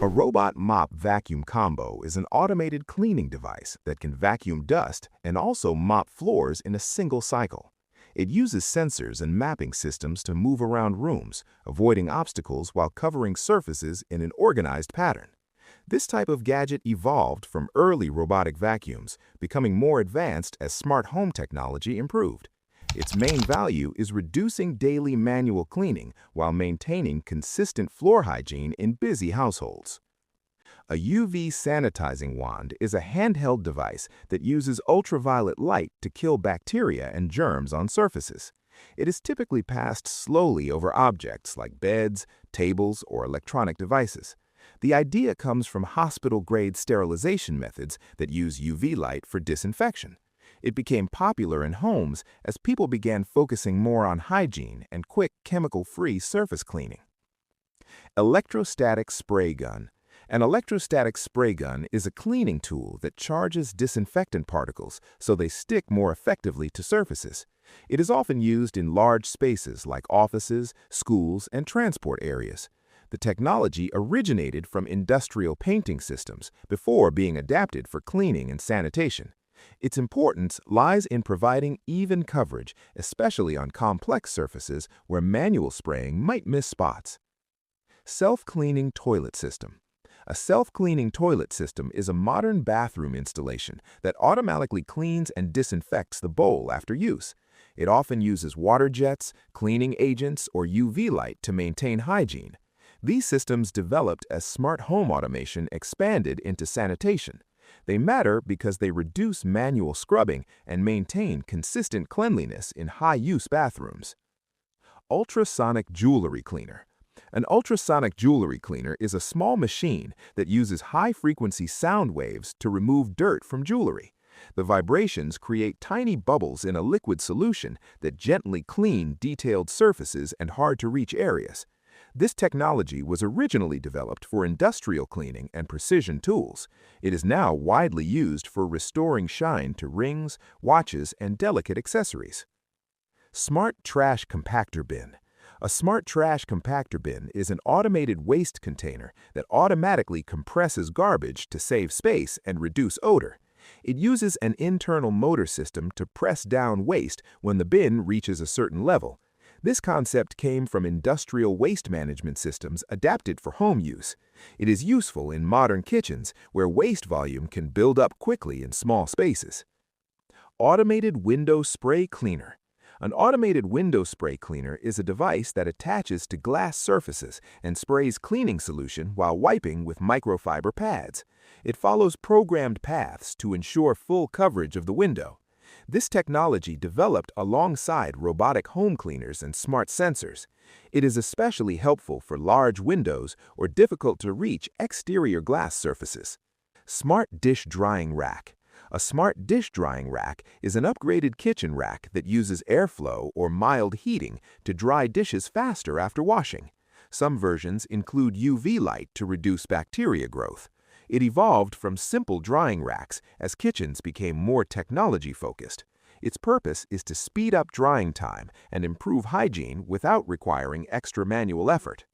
A robot mop vacuum combo is an automated cleaning device that can vacuum dust and also mop floors in a single cycle. It uses sensors and mapping systems to move around rooms, avoiding obstacles while covering surfaces in an organized pattern. This type of gadget evolved from early robotic vacuums, becoming more advanced as smart home technology improved. Its main value is reducing daily manual cleaning while maintaining consistent floor hygiene in busy households. A UV sanitizing wand is a handheld device that uses ultraviolet light to kill bacteria and germs on surfaces. It is typically passed slowly over objects like beds, tables, or electronic devices. The idea comes from hospital-grade sterilization methods that use UV light for disinfection. It became popular in homes as people began focusing more on hygiene and quick chemical-free surface cleaning. Electrostatic spray gun. An electrostatic spray gun is a cleaning tool that charges disinfectant particles so they stick more effectively to surfaces. It is often used in large spaces like offices, schools, and transport areas. The technology originated from industrial painting systems before being adapted for cleaning and sanitation. Its importance lies in providing even coverage, especially on complex surfaces where manual spraying might miss spots. Self-cleaning toilet system. A self-cleaning toilet system is a modern bathroom installation that automatically cleans and disinfects the bowl after use. It often uses water jets, cleaning agents, or UV light to maintain hygiene. These systems developed as smart home automation expanded into sanitation. They matter because they reduce manual scrubbing and maintain consistent cleanliness in high-use bathrooms. Ultrasonic jewelry cleaner. An ultrasonic jewelry cleaner is a small machine that uses high-frequency sound waves to remove dirt from jewelry. The vibrations create tiny bubbles in a liquid solution that gently clean detailed surfaces and hard-to-reach areas. This technology was originally developed for industrial cleaning and precision tools. It is now widely used for restoring shine to rings, watches, and delicate accessories. Smart trash compactor bin. A smart trash compactor bin is an automated waste container that automatically compresses garbage to save space and reduce odor. It uses an internal motor system to press down waste when the bin reaches a certain level. This concept came from industrial waste management systems adapted for home use. It is useful in modern kitchens where waste volume can build up quickly in small spaces. Automated window spray cleaner. An automated window spray cleaner is a device that attaches to glass surfaces and sprays cleaning solution while wiping with microfiber pads. It follows programmed paths to ensure full coverage of the window. This technology developed alongside robotic home cleaners and smart sensors. It is especially helpful for large windows or difficult-to-reach exterior glass surfaces. Smart dish drying rack. A smart dish drying rack is an upgraded kitchen rack that uses airflow or mild heating to dry dishes faster after washing. Some versions include UV light to reduce bacteria growth. It evolved from simple drying racks as kitchens became more technology-focused. Its purpose is to speed up drying time and improve hygiene without requiring extra manual effort.